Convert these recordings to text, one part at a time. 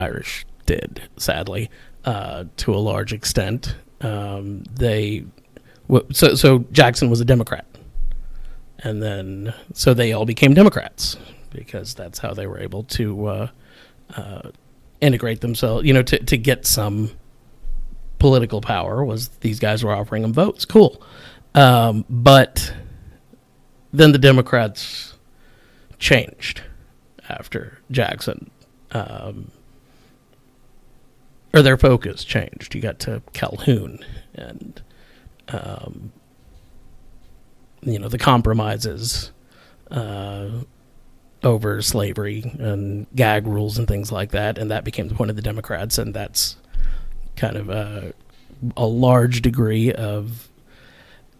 Irish did, sadly, to a large extent. So Jackson was a Democrat, and then so they all became Democrats because that's how they were able to integrate themselves. To get some political power was these guys were offering them votes. Cool, but then the Democrats changed after Jackson. Or their focus changed. You got to Calhoun and, the compromises over slavery and gag rules and things like that, and that became the point of the Democrats, and that's kind of a large degree of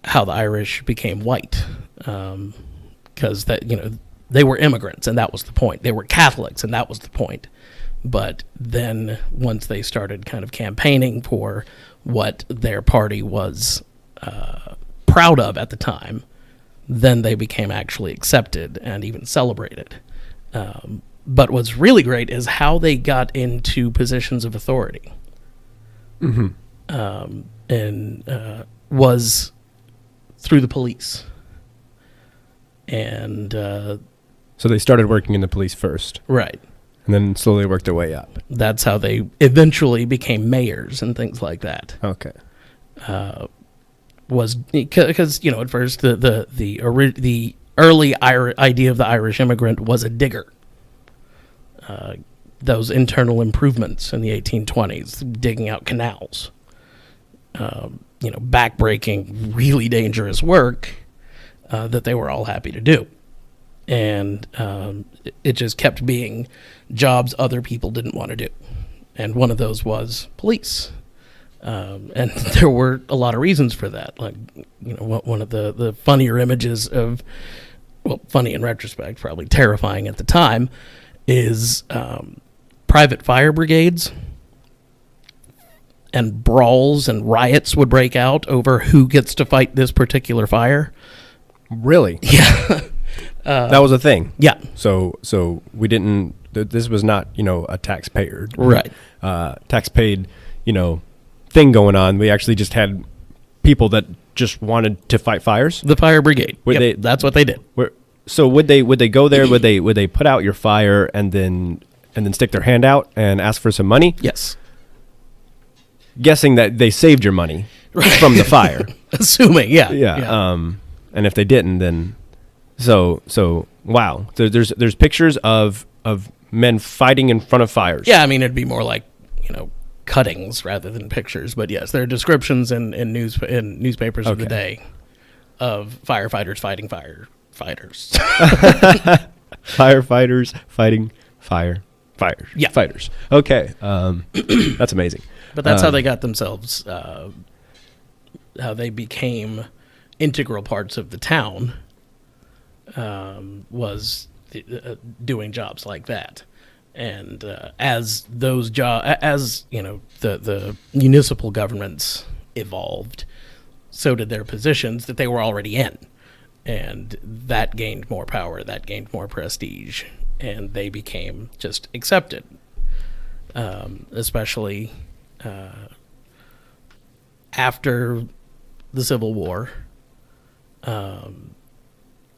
how the Irish became white, because they were immigrants, and that was the point. They were Catholics, and that was the point. But then once they started kind of campaigning for what their party was proud of at the time, then they became actually accepted and even celebrated. But what's really great is how they got into positions of authority. Mm-hmm. And was through the police. And so they started working in the police first. Right. And then slowly worked their way up. That's how they eventually became mayors and things like that. Okay. Was because at first the early idea of the Irish immigrant was a digger. Those internal improvements in the 1820s, digging out canals, backbreaking, really dangerous work that they were all happy to do. And it just kept being jobs other people didn't want to do. And one of those was police. And there were a lot of reasons for that. Like, one of the funnier images of, well, funny in retrospect, probably terrifying at the time, is private fire brigades and brawls and riots would break out over who gets to fight this particular fire. Really? Yeah. That was a thing. Yeah. So we didn't. This was not a taxpayer, right? Tax paid, thing going on. We actually just had people that just wanted to fight fires. The fire brigade. That's what they did. So would they go there? Would they put out your fire and then stick their hand out and ask for some money? Yes. Guessing that they saved your money from the fire. Assuming, yeah. And if they didn't, then. So wow. There's pictures of men fighting in front of fires. Yeah, I mean it'd be more like cuttings rather than pictures, but yes, there are descriptions in newspapers of the day of firefighters fighting firefighters. Firefighters fighting fires. Yeah, fighters. Okay, that's amazing. But that's how they got themselves. How they became integral parts of the town. Was doing jobs like that, and as those the municipal governments evolved, so did their positions that they were already in, and that gained more power, that gained more prestige, and they became just accepted, especially after the Civil War.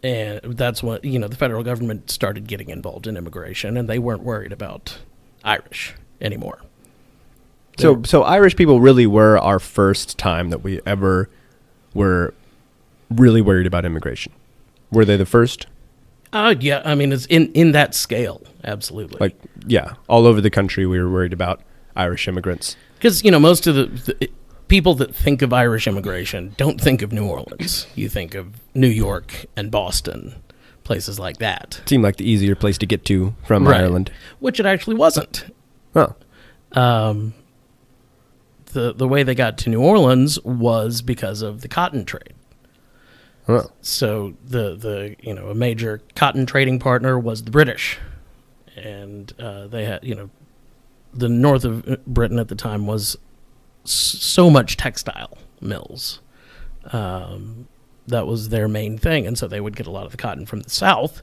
And that's when, the federal government started getting involved in immigration, and they weren't worried about Irish anymore. So Irish people really were our first time that we ever were really worried about immigration. Were they the first? Yeah, I mean, it's in that scale, absolutely. All over the country we were worried about Irish immigrants. Because, most of the people that think of Irish immigration don't think of New Orleans. You think of New York and Boston, places like that. Seemed like the easier place to get to from Ireland. Which it actually wasn't. Oh. The way they got to New Orleans was because of the cotton trade. Oh. So a major cotton trading partner was the British. And they had, the north of Britain at the time was so much textile mills. That was their main thing, and so they would get a lot of the cotton from the south,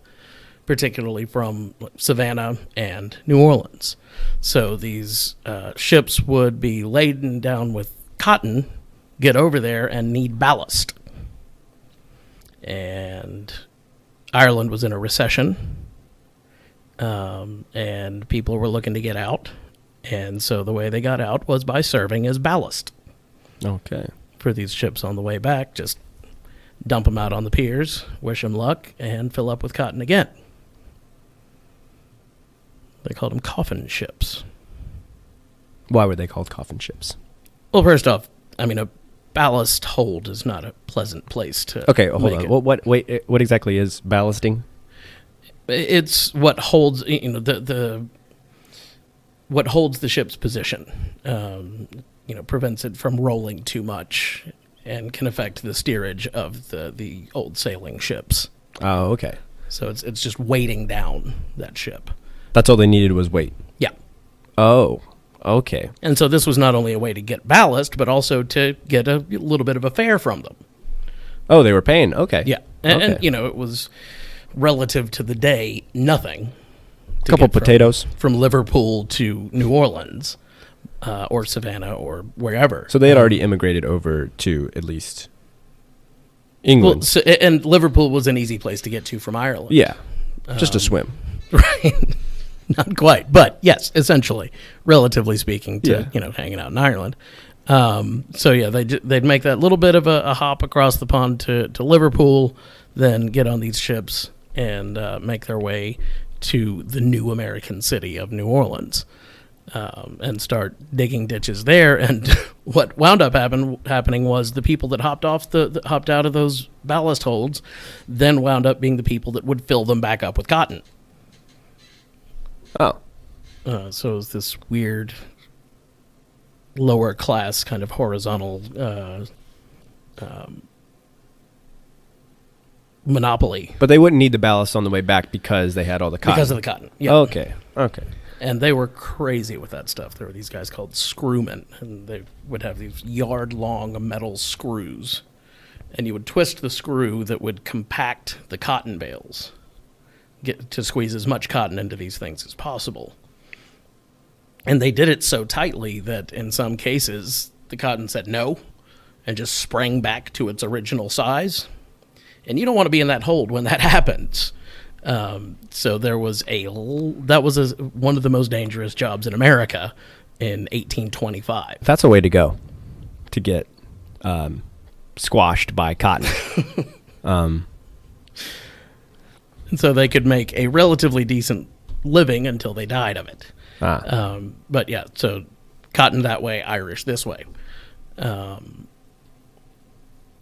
particularly from Savannah and New Orleans. So these ships would be laden down with cotton, get over there, and need ballast. And Ireland was in a recession, and people were looking to get out. And so the way they got out was by serving as ballast. Okay. For these ships on the way back, just dump them out on the piers, wish them luck, and fill up with cotton again. They called them coffin ships. Why were they called coffin ships? Well, first off, I mean, a ballast hold is not a pleasant place to hold on. What exactly is ballasting? It's what holds, what holds the ship's position. Prevents it from rolling too much and can affect the steerage of the old sailing ships. Oh, okay. So it's just weighting down that ship. That's all they needed was weight? Yeah. Oh, okay. And so this was not only a way to get ballast, but also to get a little bit of a fare from them. Oh, they were paying. Okay. Yeah. And it was relative to the day, nothing. A couple potatoes. From Liverpool to New Orleans or Savannah or wherever. So they had already immigrated over to at least England. Well, and Liverpool was an easy place to get to from Ireland. Yeah. Just a swim. Right. Not quite, but yes, essentially, relatively speaking, to hanging out in Ireland. They'd make that little bit of a hop across the pond to Liverpool, then get on these ships and make their way to the new American city of New Orleans, and start digging ditches there. And what wound up happening was the people that hopped out of those ballast holds then wound up being the people that would fill them back up with cotton. Oh. So it was this weird lower class kind of horizontal monopoly. But they wouldn't need the ballast on the way back because they had all the cotton. Because of the cotton, yeah. Okay. And they were crazy with that stuff. There were these guys called screwmen, and they would have these yard-long metal screws. And you would twist the screw that would compact the cotton bales, get to squeeze as much cotton into these things as possible. And they did it so tightly that in some cases the cotton said no and just sprang back to its original size. And you don't want to be in that hold when that happens. So that was one of the most dangerous jobs in America in 1825. That's a way to go, to get squashed by cotton. And so they could make a relatively decent living until they died of it. But yeah, so cotton that way, Irish this way. And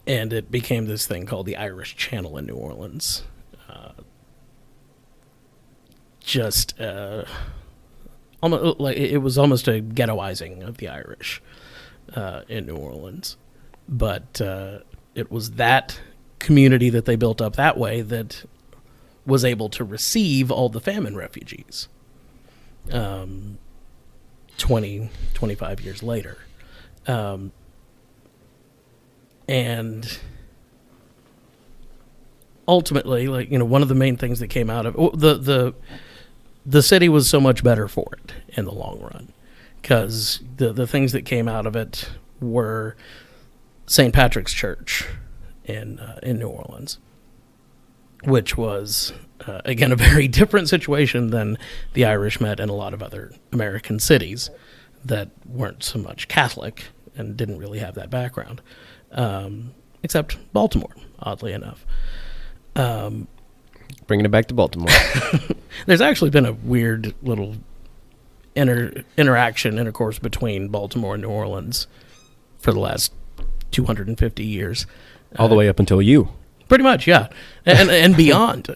it became this thing called the Irish Channel in New Orleans. Almost like it was almost a ghettoizing of the Irish in New Orleans. But it was that community that they built up that way that was able to receive all the famine refugees 25 years later. And ultimately, one of the main things that came out of the city was so much better for it in the long run, because the things that came out of it were St. Patrick's Church in New Orleans, which was, again, a very different situation than the Irish met in a lot of other American cities that weren't so much Catholic and didn't really have that background, except Baltimore, oddly enough. Bringing it back to Baltimore. There's actually been a weird little intercourse between Baltimore and New Orleans for the last 250 years. All the way up until you. Pretty much, yeah. And beyond.